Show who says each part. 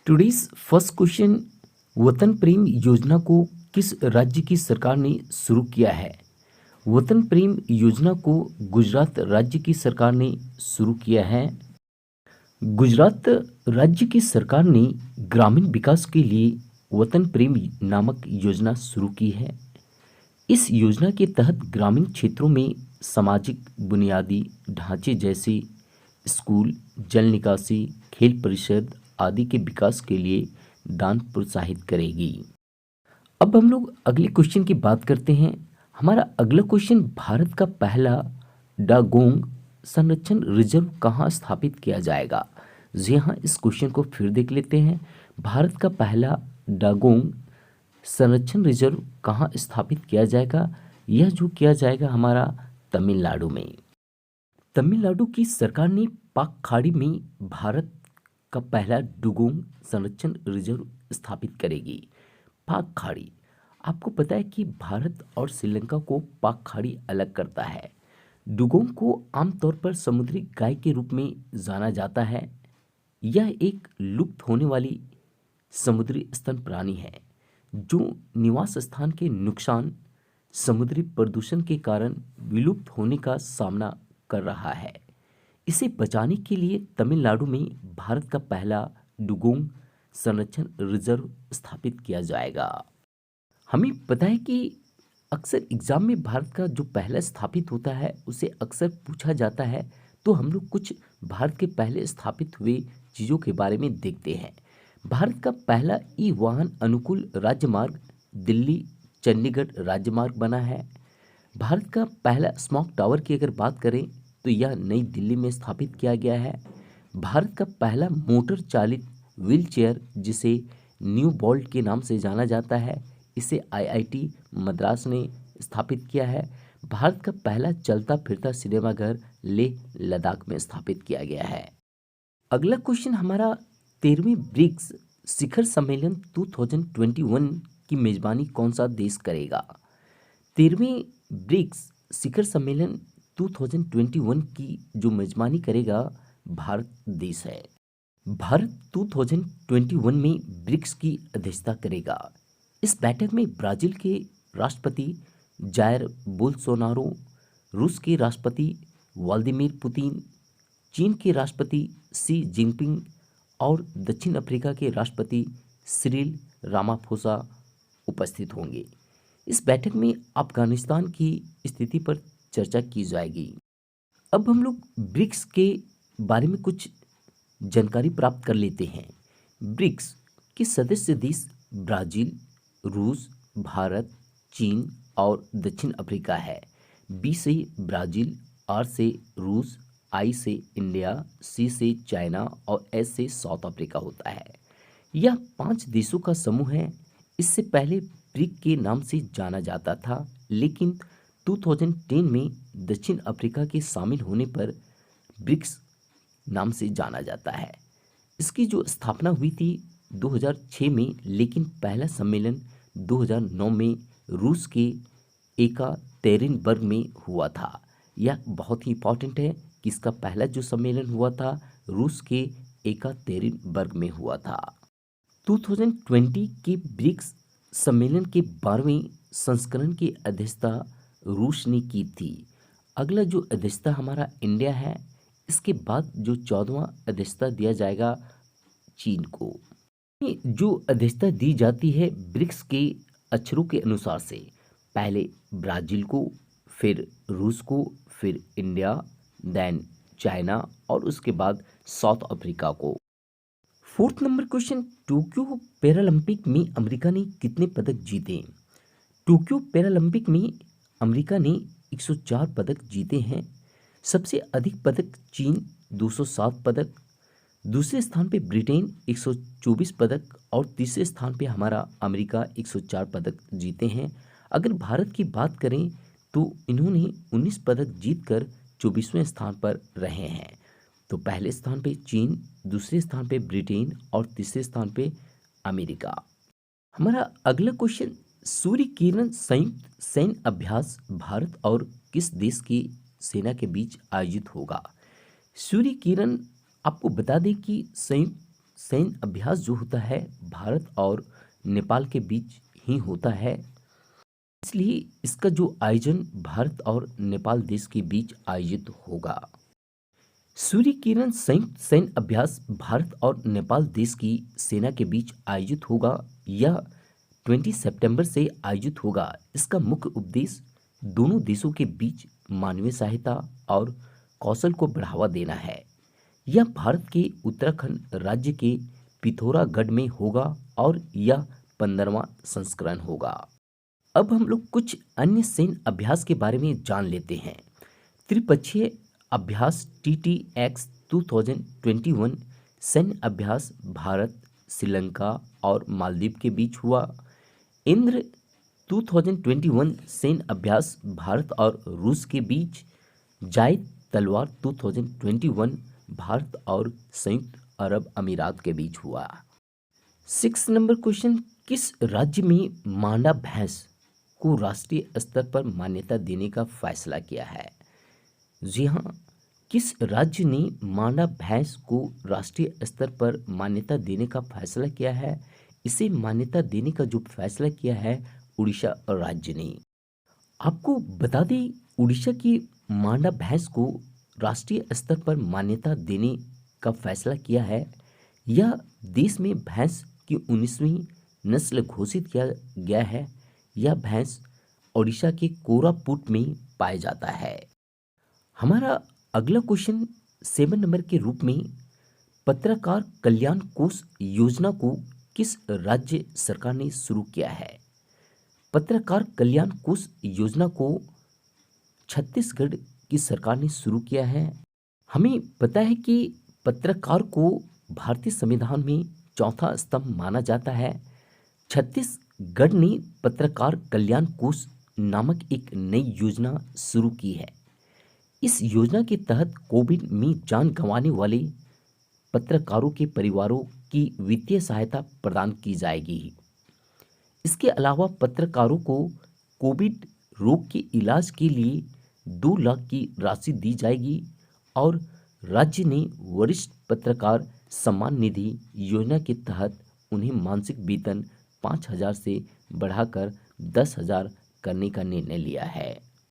Speaker 1: Today's first question. वतन प्रेम योजना को किस राज्य की सरकार ने शुरू किया है? वतन प्रेम योजना को गुजरात राज्य की सरकार ने शुरू किया है। गुजरात राज्य की सरकार ने ग्रामीण विकास के लिए वतन प्रेम नामक योजना शुरू की है। इस योजना के तहत ग्रामीण क्षेत्रों में सामाजिक बुनियादी ढांचे जैसे स्कूल, जल निकासी, खेल परिषद आदि के विकास के लिए दान प्रोत्साहित करेगी। अब हम लोग अगले क्वेश्चन की बात करते हैं। हमारा अगला क्वेश्चन, भारत का पहला डागोंग संरक्षण रिजर्व कहाँ स्थापित किया जाएगा? जी हाँ, इस क्वेश्चन को फिर देख लेते हैं। भारत का पहला डागोंग संरक्षण रिजर्व कहाँ स्थापित किया जाएगा? यह जो किया जाएगा हमारा तमिलनाडु में। तमिलनाडु की सरकार ने पाक खाड़ी में भारत का पहला डुगोंग संरक्षण रिजर्व स्थापित करेगी। पाक खाड़ी, आपको पता है कि भारत और श्रीलंका को पाक खाड़ी अलग करता है। डुगोंग को आमतौर पर समुद्री गाय के रूप में जाना जाता है। यह एक लुप्त होने वाली समुद्री स्तन प्राणी है जो निवास स्थान के नुकसान, समुद्री प्रदूषण के कारण विलुप्त होने का सामना कर रहा है। इसे बचाने के लिए तमिलनाडु में भारत का पहला डुगोंग संरक्षण रिजर्व स्थापित किया जाएगा। हमें पता है कि अक्सर एग्जाम में भारत का जो पहला स्थापित होता है उसे अक्सर पूछा जाता है, तो हम लोग कुछ भारत के पहले स्थापित हुए चीज़ों के बारे में देखते हैं। भारत का पहला ई वाहन अनुकूल राजमार्ग दिल्ली चंडीगढ़ राजमार्ग बना है। भारत का पहला स्मॉग टावर की अगर बात करें तो यह नई दिल्ली में स्थापित किया गया है। भारत का पहला मोटर चालित व्हील चेयर, जिसे न्यू बोल्ट के नाम से जाना जाता है, इसे आईआईटी मद्रास ने स्थापित किया है। भारत का पहला चलता फिरता सिनेमाघर लेह लद्दाख में स्थापित किया गया है। अगला क्वेश्चन हमारा, 13वीं ब्रिक्स शिखर सम्मेलन 2021 की मेजबानी कौन सा देश करेगा? 13वीं ब्रिक्स शिखर सम्मेलन 2021 की जो मेजबानी करेगा भारत देश है। भारत 2021 में ब्रिक्स की अध्यक्षता करेगा। इस बैठक में ब्राजील के राष्ट्रपति जायर बोल्सोनारो, रूस के राष्ट्रपति व्लादिमीर पुतिन, चीन के राष्ट्रपति शी जिनपिंग और दक्षिण अफ्रीका के राष्ट्रपति सिरिल रामाफोसा उपस्थित होंगे। इस बैठक में अफगानिस्तान की स्थिति पर चर्चा की जाएगी। अब हम लोग ब्रिक्स के बारे में कुछ जानकारी प्राप्त कर लेते हैं। ब्रिक्स के सदस्य देश ब्राजील, रूस, भारत, चीन और दक्षिण अफ्रीका है। बी से ब्राजील, आर से रूस, आई से इंडिया, सी से चाइना और एस से साउथ अफ्रीका होता है। यह 5 देशों का समूह है। इससे पहले ब्रिक के नाम से जाना जाता था, लेकिन 2010 में दक्षिण अफ्रीका के शामिल होने पर ब्रिक्स नाम से जाना जाता है। इसकी जो स्थापना हुई थी 2006 में, लेकिन पहला सम्मेलन 2009 में रूस के एकातेरिनबर्ग में हुआ था। यह बहुत ही इंपॉर्टेंट है कि इसका पहला जो सम्मेलन हुआ था रूस के एकातेरिनबर्ग में हुआ था। 2020 के ब्रिक्स सम्मेलन के 12वें संस्करण की अध्यक्षता रूस ने की थी। अगला जो अध्यक्षता हमारा इंडिया है। इसके बाद जो 14वां अध्यक्षता दिया जाएगा चीन को। जो अध्यक्षता दी जाती है ब्रिक्स के अक्षरों के अनुसार से, पहले ब्राजील को, फिर रूस को, फिर इंडिया, देन चाइना और उसके बाद साउथ अफ्रीका को। 4th number question, Tokyo Paralympic में अमेरिका ने कितने पदक जीते? टोक्यो पैरालंपिक में अमेरिका ने 104 पदक जीते हैं। सबसे अधिक पदक चीन 207 पदक, दूसरे स्थान पे ब्रिटेन 124 पदक और तीसरे स्थान पे हमारा अमेरिका 104 पदक जीते हैं। अगर भारत की बात करें तो इन्होंने 19 पदक जीतकर 24वें स्थान पर रहे हैं। तो पहले स्थान पे चीन, दूसरे स्थान पे ब्रिटेन और तीसरे स्थान पे अमेरिका। हमारा अगला क्वेश्चन, सूर्य किरण संयुक्त सैन्य अभ्यास भारत और किस देश की सेना के बीच आयोजित होगा? सूर्य किरण, आपको बता दें कि संयुक्त सैन्य अभ्यास जो होता है भारत और नेपाल के बीच ही होता है, इसलिए इसका जो आयोजन भारत और नेपाल देश के बीच आयोजित होगा। सूर्य किरण संयुक्त सैन्य अभ्यास भारत और नेपाल देश की सेना के बीच आयोजित होगा। यह 20 सितंबर से आयोजित होगा। इसका मुख्य उद्देश्य दोनों देशों के बीच मानवीय सहायता और कौशल को बढ़ावा देना है। यह भारत के उत्तराखंड राज्य के पिथौरागढ़ में होगा और यह 15वां संस्करण होगा। अब हम लोग कुछ अन्य सैन्य अभ्यास के बारे में जान लेते हैं। त्रिपक्षीय अभ्यास TTX 2021 सैन्य अभ्यास भारत, श्रीलंका और मालदीव के बीच हुआ। इंद्र 2021 सैन्य अभ्यास भारत और रूस के बीच। जायद तलवार 2021 भारत और संयुक्त अरब अमीरात के बीच हुआ। 6 नंबर क्वेश्चन, किस राज्य में मांडा भैंस को राष्ट्रीय स्तर पर मान्यता देने का फैसला किया है? जी हाँ, किस राज्य ने मांडा भैंस को राष्ट्रीय स्तर पर मान्यता देने का फैसला किया है? इसे मान्यता देने का जो फैसला किया है उड़ीसा राज्य ने। आपको बता दें, उड़ीसा की मांडा भैंस को राष्ट्रीय स्तर पर मान्यता देने का फैसला किया है। यह देश में भैंस की 19वीं नस्ल घोषित किया गया है। यह भैंस ओडिशा के कोरापुट में पाया जाता है। हमारा अगला क्वेश्चन 7 नंबर के रूप में, पत्रकार कल्याण कोष योजना को किस राज्य सरकार ने शुरू किया है? पत्रकार कल्याण कोष योजना को छत्तीसगढ़ की सरकार ने शुरू किया है। हमें पता है कि पत्रकार को भारतीय संविधान में चौथा स्तंभ माना जाता है। छत्तीसगढ़ ने पत्रकार कल्याण कोष नामक एक नई योजना शुरू की है। इस योजना के तहत कोविड में जान गंवाने वाले पत्रकारों के परिवारों की वित्तीय सहायता प्रदान की जाएगी। इसके अलावा पत्रकारों को कोविड रोग के इलाज के लिए 2 लाख की राशि दी जाएगी और राज्य ने वरिष्ठ पत्रकार सम्मान निधि योजना के तहत उन्हें मासिक वेतन 5,000 से बढ़ाकर 10,000 करने का निर्णय लिया है।